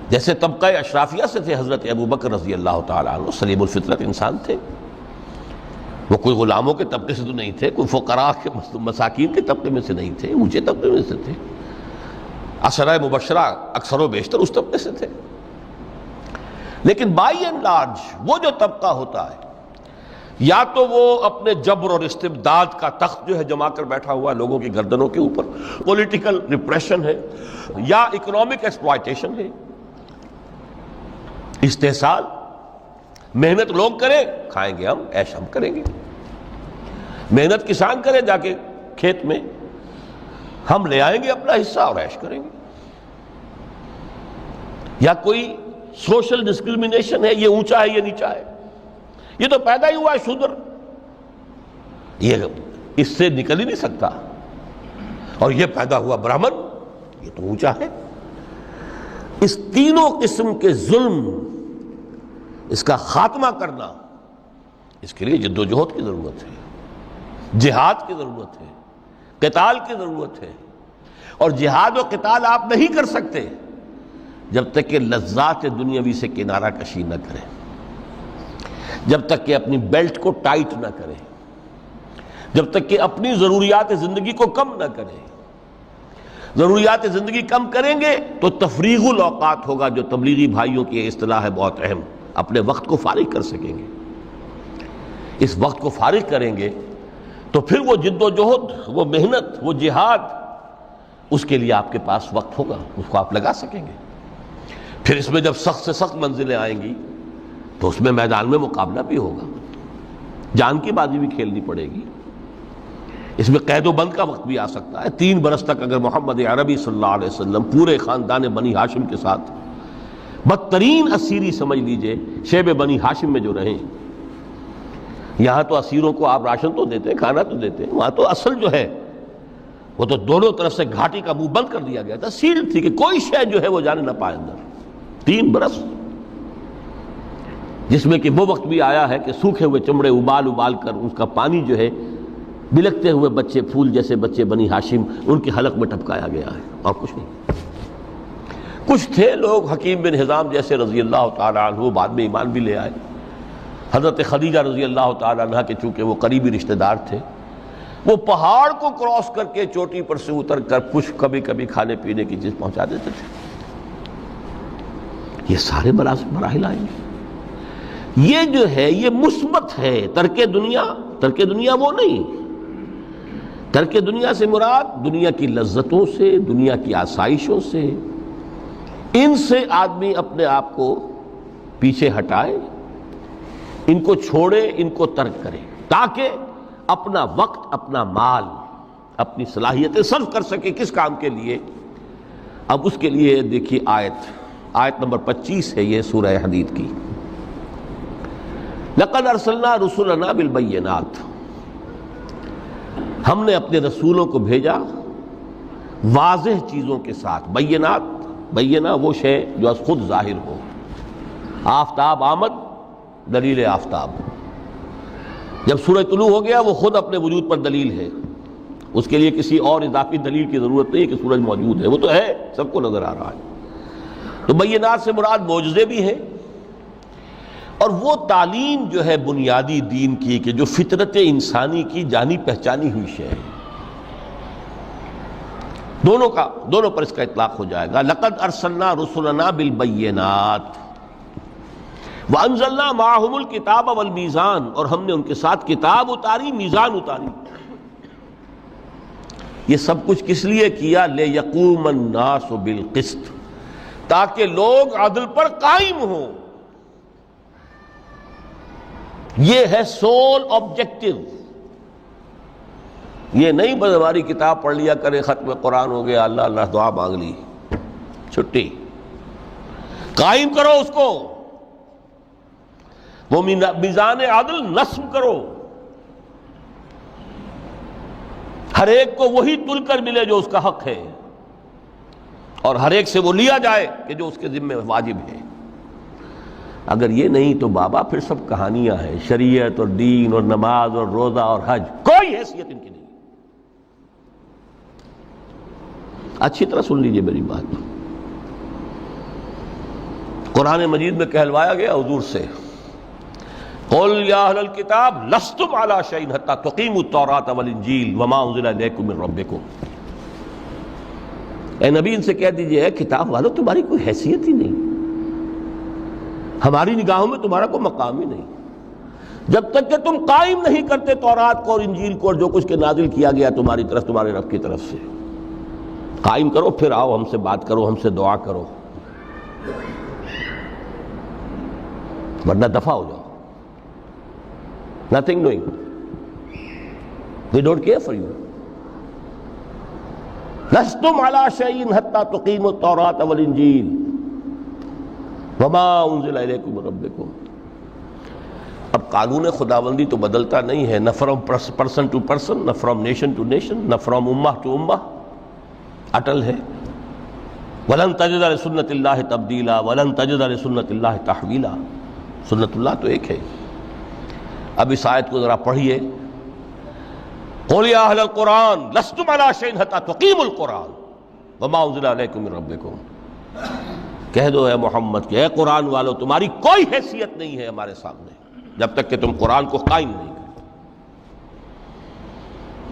جیسے طبقہ اشرافیہ سے تھے حضرت ابو بکر رضی اللہ تعالیٰ عنہ، سلیم الفطرت انسان تھے. وہ کوئی غلاموں کے طبقے سے تو نہیں تھے، کوئی فقراء کے مساکین کے طبقے میں سے نہیں تھے، اونچے طبقے میں سے تھے. عشرہ مبشرہ اکثر و بیشتر اس طبقے سے تھے. لیکن بائی اینڈ لارج وہ جو طبقہ ہوتا ہے، یا تو وہ اپنے جبر اور استبداد کا تخت جو ہے جما کر بیٹھا ہوا لوگوں کی گردنوں کے اوپر، پولیٹیکل ریپریشن ہے، یا اکنامک ایکسپلائٹیشن ہے، استحصال. محنت لوگ کریں، کھائیں گے ہم، عیش ہم کریں گے. محنت کسان کرے جا کے کھیت میں، ہم لے آئیں گے اپنا حصہ اور عیش کریں گے. یا کوئی سوشل ڈسکریمنیشن ہے، یہ اونچا ہے یہ نیچا ہے، یہ تو پیدا ہی ہوا ہے شودر، یہ اس سے نکل ہی نہیں سکتا، اور یہ پیدا ہوا برہمن، یہ تو اونچا ہے. اس تینوں قسم کے ظلم، اس کا خاتمہ کرنا، اس کے لیے جدوجہد کی ضرورت ہے، جہاد کی ضرورت ہے، قتال کی ضرورت ہے. اور جہاد و قتال آپ نہیں کر سکتے جب تک کہ لذات دنیاوی سے کنارہ کشی نہ کریں، جب تک کہ اپنی بیلٹ کو ٹائٹ نہ کریں، جب تک کہ اپنی ضروریات زندگی کو کم نہ کریں۔ ضروریات زندگی کم کریں گے تو تفریغ الاوقات ہوگا، جو تبلیغی بھائیوں کی اصطلاح ہے بہت اہم، اپنے وقت کو فارغ کر سکیں گے۔ اس وقت کو فارغ کریں گے تو پھر وہ جد و جہد، وہ محنت، وہ جہاد، اس کے لیے آپ کے پاس وقت ہوگا، اس کو آپ لگا سکیں گے۔ پھر اس میں جب سخت سے سخت منزلیں آئیں گی تو اس میں میدان میں مقابلہ بھی ہوگا، جان کی بازی بھی کھیلنی پڑے گی۔ اس میں قید و بند کا وقت بھی آ سکتا ہے۔ 3 برس تک اگر محمد عربی صلی اللہ علیہ وسلم پورے خاندان بنی ہاشم کے ساتھ بدترین اسیری سمجھ لیجئے شیب بنی ہاشم میں جو رہیں، یہاں تو اسیروں کو آپ راشن تو دیتے ہیں، کھانا تو دیتے ہیں، وہاں تو اصل جو ہے وہ تو دونوں طرف سے گھاٹی کا منہ بند کر دیا گیا تھا، سیل تھی کہ کوئی شے جو ہے وہ جانے نہ پائے اندر۔ 3 برس، جس میں کہ وہ وقت بھی آیا ہے کہ سوکھے ہوئے چمڑے ابال ابال کر اس کا پانی جو ہے بلکتے ہوئے بچے، پھول جیسے بچے بنی ہاشم، ان کے حلق میں ٹپکایا گیا ہے، اور کچھ نہیں۔ کچھ تھے لوگ حکیم بن حزام جیسے رضی اللہ تعالیٰ عنہ، بعد میں ایمان بھی لے آئے۔ حضرت خدیجہ رضی اللہ تعالیٰ عنہ کے چونکہ وہ قریبی رشتہ دار تھے، وہ پہاڑ کو کراس کر کے چوٹی پر سے اتر کر کچھ کبھی کبھی کھانے پینے کی چیز پہنچا دیتے تھے۔ یہ سارے مراحل آئیں گے۔ یہ جو ہے یہ مثبت ہے۔ ترک دنیا وہ نہیں۔ ترک دنیا سے مراد دنیا کی لذتوں سے، دنیا کی آسائشوں سے، ان سے آدمی اپنے آپ کو پیچھے ہٹائے، ان کو چھوڑے، ان کو ترک کرے، تاکہ اپنا وقت، اپنا مال، اپنی صلاحیتیں صرف کر سکے۔ کس کام کے لیے؟ اب اس کے لیے دیکھیے آیت نمبر 25 ہے یہ سورہ حدید کی۔ لقد ارسلنا رسلنا بالبینات، ہم نے اپنے رسولوں کو بھیجا واضح چیزوں کے ساتھ۔ بینہ وہ شے جو از خود ظاہر ہو۔ آفتاب آمد، دلیل آفتاب۔ جب سورج طلوع ہو گیا وہ خود اپنے وجود پر دلیل ہے، اس کے لیے کسی اور اضافی دلیل کی ضرورت نہیں کہ سورج موجود ہے، وہ تو ہے، سب کو نظر آ رہا ہے۔ تو بینات سے مراد معجزے بھی ہیں، اور وہ تعلیم جو ہے بنیادی دین کی کہ جو فطرت انسانی کی جانی پہچانی ہوئی شے ہے، دونوں پر اس کا اطلاق ہو جائے گا۔ لقد ارسلنا رسلنا بالبینات وانزلنا معهم الکتاب والمیزان، اور ہم نے ان کے ساتھ کتاب اتاری، میزان اتاری۔ یہ سب کچھ کس لیے کیا؟ لیقوم الناس بالقسط، تاکہ لوگ عدل پر قائم ہوں۔ یہ ہے سول آبجیکٹو۔ یہ نہیں بس ہماری کتاب پڑھ لیا کرے، ختم قرآن ہو گیا، اللہ اللہ دعا مانگ لی، چھٹی۔ قائم کرو اس کو، وہ میزان عدل نصب کرو، ہر ایک کو وہی تل کر ملے جو اس کا حق ہے، اور ہر ایک سے وہ لیا جائے کہ جو اس کے ذمہ واجب ہے۔ اگر یہ نہیں تو بابا پھر سب کہانیاں ہیں، شریعت اور دین اور نماز اور روزہ اور حج، کوئی حیثیت ان کی نہیں۔ اچھی طرح سن لیجئے میری بات۔ قرآن مجید میں کہلوایا گیا حضور سے، قل یا اہل الکتاب لستم علی شیء حتی تقیموا التوراۃ والانجیل وما انزل الیکم من ربکم۔ اے نبی ان سے کہہ دیجئے، اے کتاب والو تمہاری کوئی حیثیت ہی نہیں، ہماری نگاہوں میں تمہارا کوئی مقام ہی نہیں، جب تک کہ تم قائم نہیں کرتے تورات کو اور انجیل کو اور جو کچھ کے نازل کیا گیا تمہاری طرف، تمہارے رب کی طرف سے۔ قائم کرو، پھر آؤ ہم سے بات کرو، ہم سے دعا کرو، ورنہ دفع ہو جاؤ۔ Nothing doing. They don't care for you. لستم علی شیء حتی تقیموا التوراۃ والانجیل وما انزل الیکم من ربکم۔ اب قانون خداوندی تو بدلتا نہیں ہے، نہ فرام پرسن ٹو پرسن، نہ فرام نیشن ٹو نیشن، نہ فرام امہ ٹو امہ، اٹل ہے۔ وَلَن تَجِدَ لِسُنَّتِ اللَّهِ تَبْدِيلًا وَلَن تَجِدَ لِسُنَّتِ اللَّهِ تَحْوِيلًا۔ سنت اللہ تو ایک ہے۔ اب اس آیت کو ذرا پڑھیے، قُلْ يَا أَهْلَ الْقُرْآنِ لَسْتُمْ عَلَىٰ شَيْءٍ حَتَّىٰ تُقِيمُوا الْقُرْآنَ۔ وما انزل علیکم من ربکم، کہہ دو اے محمد کہ اے قرآن والو تمہاری کوئی حیثیت نہیں ہے ہمارے سامنے جب تک کہ تم قرآن کو قائم نہیں کرو۔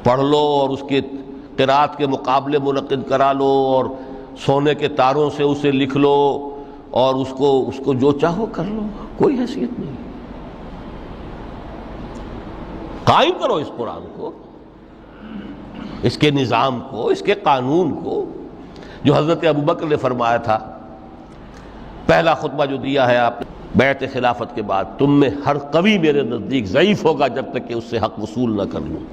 پڑھ لو اور اس کے قرات کے مقابلے منعقد کرا لو اور سونے کے تاروں سے اسے لکھ لو اور اس کو جو چاہو کر لو، کوئی حیثیت نہیں۔ قائم کرو اس قرآن کو، اس کے نظام کو، اس کے قانون کو، جو حضرت ابوبکر نے فرمایا تھا پہلا خطبہ جو دیا ہے آپ نے بیعت خلافت کے بعد، تم میں ہر قوی میرے نزدیک ضعیف ہوگا جب تک کہ اس سے حق وصول نہ کر لوں،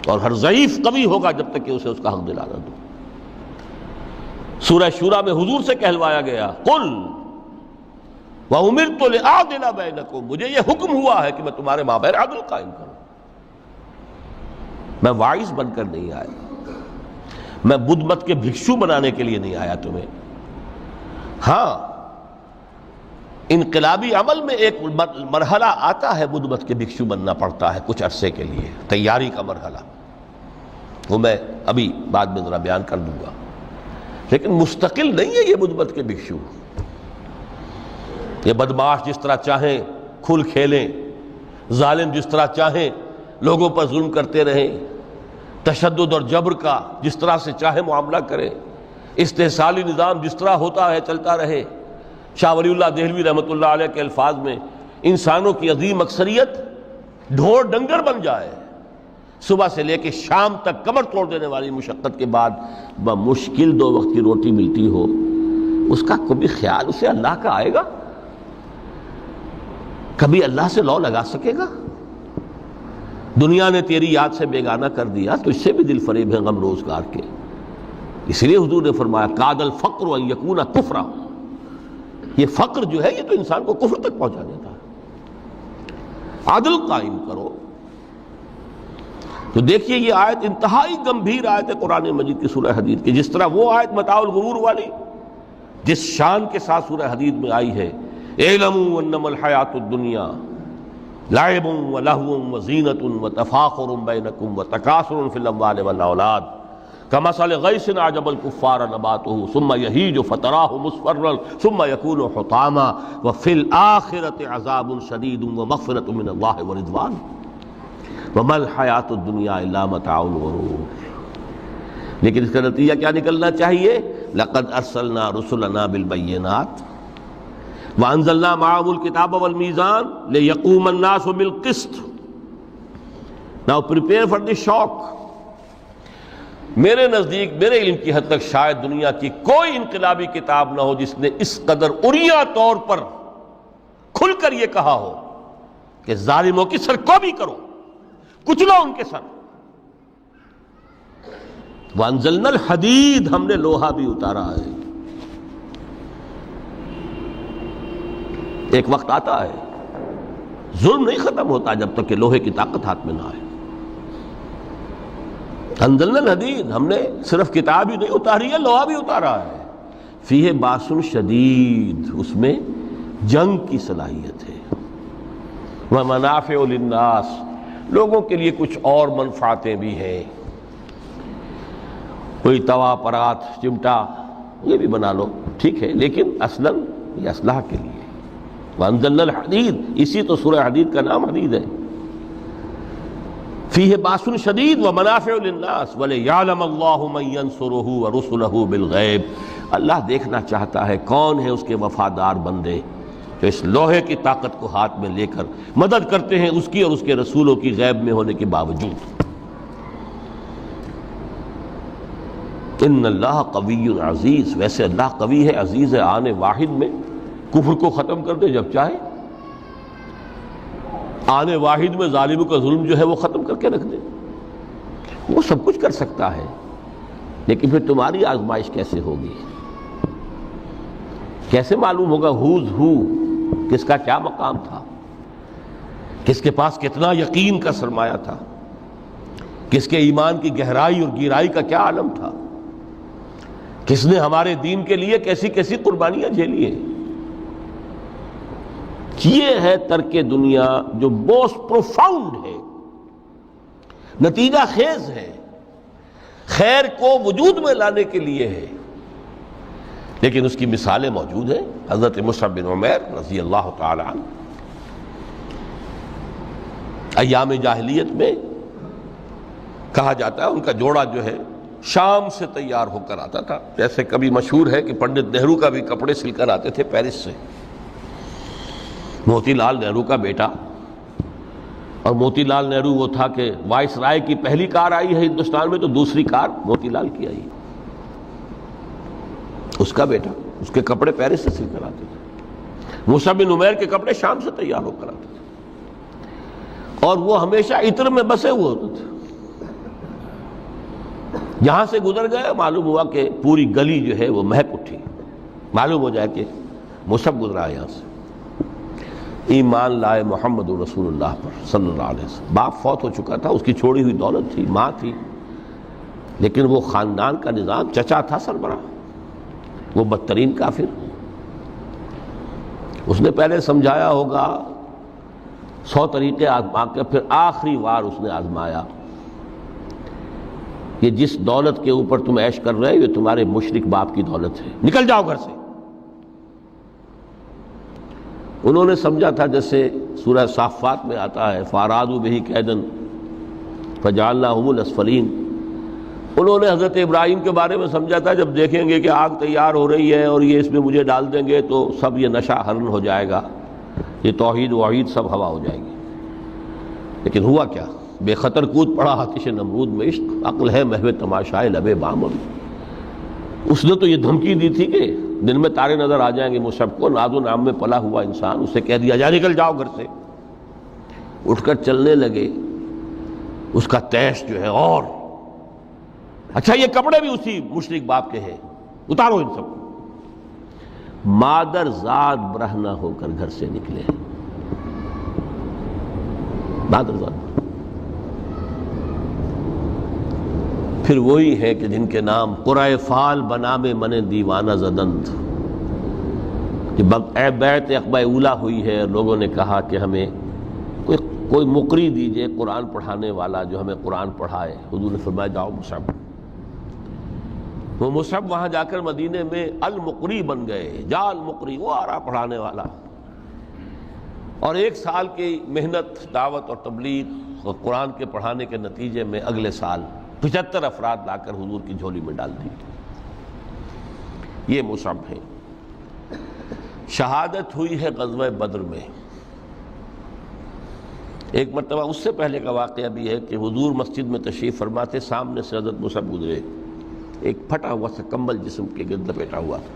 اور ہر ضعیف قوی ہوگا جب تک کہ اسے اس کا حق دلا نہ دوں۔ سورہ شورى میں حضور سے کہلوایا گیا قل وَأُمِرْتُ لِأَعْدِلَ بَيْنَكُمْ، مجھے یہ حکم ہوا ہے کہ میں تمہارے مابین عدل قائم کروں۔ میں واعظ بن کر نہیں آیا، میں بدھ مت کے بھکشو بنانے کے لیے نہیں آیا تمہیں۔ ہاں انقلابی عمل میں ایک مرحلہ آتا ہے، بدھ مت کے بھکشو بننا پڑتا ہے کچھ عرصے کے لیے، تیاری کا مرحلہ، وہ میں ابھی بعد میں ذرا بیان کر دوں گا، لیکن مستقل نہیں ہے یہ بدھ مت کے بھکشو۔ یہ بدماش جس طرح چاہیں کھل کھیلیں، ظالم جس طرح چاہیں لوگوں پر ظلم کرتے رہیں، تشدد اور جبر کا جس طرح سے چاہے معاملہ کریں، استحصالی نظام جس طرح ہوتا ہے چلتا رہے۔ شاہ ولی اللہ دہلوی رحمۃ اللہ علیہ کے الفاظ میں انسانوں کی عظیم اکثریت ڈھور ڈنگر بن جائے، صبح سے لے کے شام تک کمر توڑ دینے والی مشقت کے بعد بمشکل 2 وقت کی روٹی ملتی ہو، اس کا کبھی خیال اسے اللہ کا آئے گا؟ کبھی اللہ سے لو لگا سکے گا؟ دنیا نے تیری یاد سے بیگانہ کر دیا تو اس سے بھی دل فریب ہے غم روزگار کے۔ اس لیے حضور نے فرمایا کاد الفقر ان یکون کفرا، یہ فقر جو ہے یہ تو انسان کو کفر تک پہنچا دیتا ہے۔ عدل قائم کرو۔ تو دیکھیے یہ آیت انتہائی گمبھیر آیت ہے قرآن مجید کی سورہ حدید کی، جس طرح وہ آیت متاع الغرور والی جس شان کے ساتھ سورہ حدید میں آئی ہے، اعلموا انما الحیات الدنیا لعب ولہو وزینۃ وتفاخر بینکم وتکاثر فی الاموال والاولاد کمثل غیث اعجب الکفار نباتہ ثم یہیج فتراہ مصفرا ثم یکون حطاما وفی الآخرۃ عذاب شدید ومغفرۃ من اللہ ورضوان وما الحیات الدنیا الا متاع الغرور۔ لیکن اس کا نتیجہ کیا نکلنا چاہیے؟ لقد ارسلنا رسلنا بالبینات وانزلنا معهم الکتاب والمیزان لیقوم الناس بالقسط۔ Now prepare for the shock۔ میرے نزدیک، میرے علم کی حد تک شاید دنیا کی کوئی انقلابی کتاب نہ ہو جس نے اس قدر عریاں طور پر کھل کر یہ کہا ہو کہ ظالموں کی سرکوبی کرو، کچلو ان کے سر۔ وانزلنا الحدید، ہم نے لوہا بھی اتارا ہے۔ ایک وقت آتا ہے ظلم نہیں ختم ہوتا جب تک کہ لوہے کی طاقت ہاتھ میں نہ آئے۔ انزلنا الحدید، ہم نے صرف کتاب ہی نہیں اتاری ہے، لوہا بھی اتارا ہے۔ فیہ باس شدید، اس میں جنگ کی صلاحیت ہے۔ ومنافع للناس، لوگوں کے لیے کچھ اور منفعتیں بھی ہیں، کوئی توا پرات چمٹا یہ بھی بنا لو، ٹھیک ہے، لیکن اصلاً یہ اصلاح کے لیے۔ وانزلنا الحدید، اسی تو سورہ حدید کا نام حدید ہے۔ فیہ باس شدید ومنافع للناس ولیعلم اللہ من ینصرہ ورسلہ بالغیب، اللہ دیکھنا چاہتا ہے کون ہے اس کے وفادار بندے جو اس لوہے کی طاقت کو ہاتھ میں لے کر مدد کرتے ہیں اس کی اور اس کے رسولوں کی غیب میں ہونے کے باوجود۔ ان اللہ قوی عزیز، ویسے اللہ قوی ہے، عزیز ہے، آنے واحد میں کفر کو ختم کر دے جب چاہے، آنے واحد میں ظالموں کا ظلم جو ہے وہ ختم کر کے رکھ دے، وہ سب کچھ کر سکتا ہے۔ لیکن پھر تمہاری آزمائش کیسے ہوگی؟ کیسے معلوم ہوگا ہوز ہو، کس کا کیا مقام تھا، کس کے پاس کتنا یقین کا سرمایہ تھا، کس کے ایمان کی گہرائی اور گہرائی کا کیا عالم تھا، کس نے ہمارے دین کے لیے کیسی کیسی قربانیاں جھیلی ہیں۔ یہ ہے ترک دنیا جو موسٹ پروفاؤنڈ ہے، نتیجہ خیز ہے۔ خیر کو وجود میں لانے کے لیے ہے، لیکن اس کی مثالیں موجود ہیں۔ حضرت مصعب بن عمیر رضی اللہ تعالی عنہ ایام جاہلیت میں کہا جاتا ہے ان کا جوڑا جو ہے شام سے تیار ہو کر آتا تھا، جیسے کبھی مشہور ہے کہ پنڈت نہرو کا بھی کپڑے سل کر آتے تھے پیرس سے۔ موتی لال نہرو کا بیٹا، اور موتی لال نہرو وہ تھا کہ وائس رائے کی پہلی کار آئی ہے ہندوستان میں تو دوسری کار موتی لال کی آئی، اس کا بیٹا، اس کے کپڑے پیرس سے سل کر آتے تھے۔ مصعب بن عمیر کے کپڑے شام سے تیار ہو کر آتے تھے، اور وہ ہمیشہ عطر میں بسے ہوئے ہوتے تھے۔ جہاں سے گزر گئے معلوم ہوا کہ پوری گلی جو ہے وہ مہک اٹھی، معلوم ہو جائے کہ مصعب گزرا ہے یہاں سے۔ ایمان لائے محمد رسول اللہ پر صلی اللہ علیہ وسلم۔ باپ فوت ہو چکا تھا، اس کی چھوڑی ہوئی دولت تھی، ماں تھی، لیکن وہ خاندان کا نظام، چچا تھا سربراہ، وہ بدترین کافر۔ اس نے پہلے سمجھایا ہوگا 100 طریقے آزما کے، پھر آخری بار اس نے آزمایا کہ جس دولت کے اوپر تم عیش کر رہے ہو یہ تمہارے مشرک باپ کی دولت ہے، نکل جاؤ گھر سے۔ انہوں نے سمجھا تھا جیسے سورہ صافات میں آتا ہے فَأَرَادُوا بِهِ كَيْدًا فَجَعَلْنَاهُمُ الْأَسْفَلِينَ۔ انہوں نے حضرت ابراہیم کے بارے میں سمجھا تھا جب دیکھیں گے کہ آگ تیار ہو رہی ہے اور یہ اس میں مجھے ڈال دیں گے تو سب یہ نشہ حرن ہو جائے گا، یہ توحید وحید سب ہوا ہو جائے گی۔ لیکن ہوا کیا؟ بے خطر کود پڑا آتش نمرود میں عشق، عقل ہے محو تماشائے لب بام۔ اس نے تو یہ دھمکی دی تھی کہ دن میں تارے نظر آ جائیں گے مصعب کو، ناز و نام میں پلا ہوا انسان، اسے کہہ دیا جا نکل جاؤ گھر سے۔ اٹھ کر چلنے لگے، اس کا تیش جو ہے اور اچھا یہ کپڑے بھی اسی مشرک باپ کے ہیں، اتارو ان سب کو۔ مادر ذات برہنہ ہو کر گھر سے نکلے، مادر ذات۔ پھر وہی ہے کہ جن کے نام قرائے فال بنا میں من دیوانہ زدند، کہ بیعت عقبہ اولیٰ ہوئی ہے، لوگوں نے کہا کہ ہمیں کوئی مقری دیجئے قرآن پڑھانے والا جو ہمیں قرآن پڑھائے۔ حضور نے فرمایا جاؤ مصعب۔ وہ مصعب وہاں جا کر مدینے میں المقری بن گئے، جا المقری، وہ آ رہا پڑھانے والا۔ اور 1 سال کی محنت، دعوت اور تبلیغ اور قرآن کے پڑھانے کے نتیجے میں اگلے سال 75 افراد لا کر حضور کی جھولی میں ڈال دی۔ یہ مصعب ہے۔ شہادت ہوئی ہے غزوہ بدر میں۔ ایک مرتبہ اس سے پہلے کا واقعہ بھی ہے کہ حضور مسجد میں تشریف فرما تھے، سامنے سے حضرت مصعب گزرے، ایک پھٹا ہوا سا کمبل جسم کے گرد لپیٹا ہوا تھا۔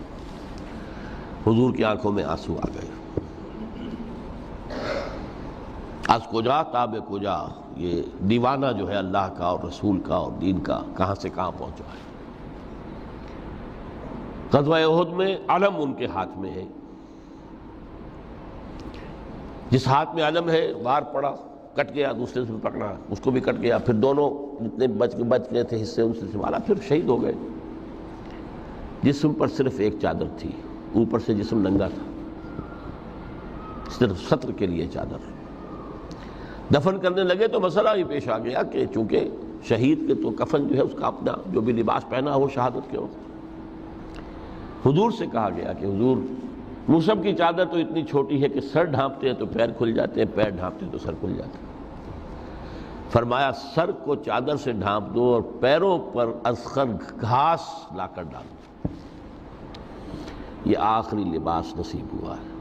حضور کی آنکھوں میں آنسو آ گئے۔ از کجا تاب کجا، یہ دیوانہ جو ہے اللہ کا اور رسول کا اور دین کا کہاں سے کہاں پہنچا ہے۔ غزوہ احد میں علم ان کے ہاتھ میں ہے، جس ہاتھ میں علم ہے وار پڑا، کٹ گیا، دوسرے سے پکڑا، اس کو بھی کٹ گیا، پھر دونوں جتنے بچ گئے تھے حصے ان سے سنبھالا، پھر شہید ہو گئے۔ جسم پر صرف ایک چادر تھی، اوپر سے جسم ننگا تھا، صرف ستر کے لیے چادر۔ دفن کرنے لگے تو مسئلہ ہی پیش آ گیا کہ چونکہ شہید کے تو کفن جو ہے اس کا اپنا جو بھی لباس پہنا ہو شہادت کے وقت، حضور سے کہا گیا کہ حضور مصعب کی چادر تو اتنی چھوٹی ہے کہ سر ڈھانپتے ہیں تو پیر کھل جاتے ہیں، پیر ڈھانپتے ہیں تو سر کھل جاتے ہیں۔ فرمایا سر کو چادر سے ڈھانپ دو اور پیروں پر اذخر گھاس لا کر ڈال دو، یہ آخری لباس نصیب ہوا ہے۔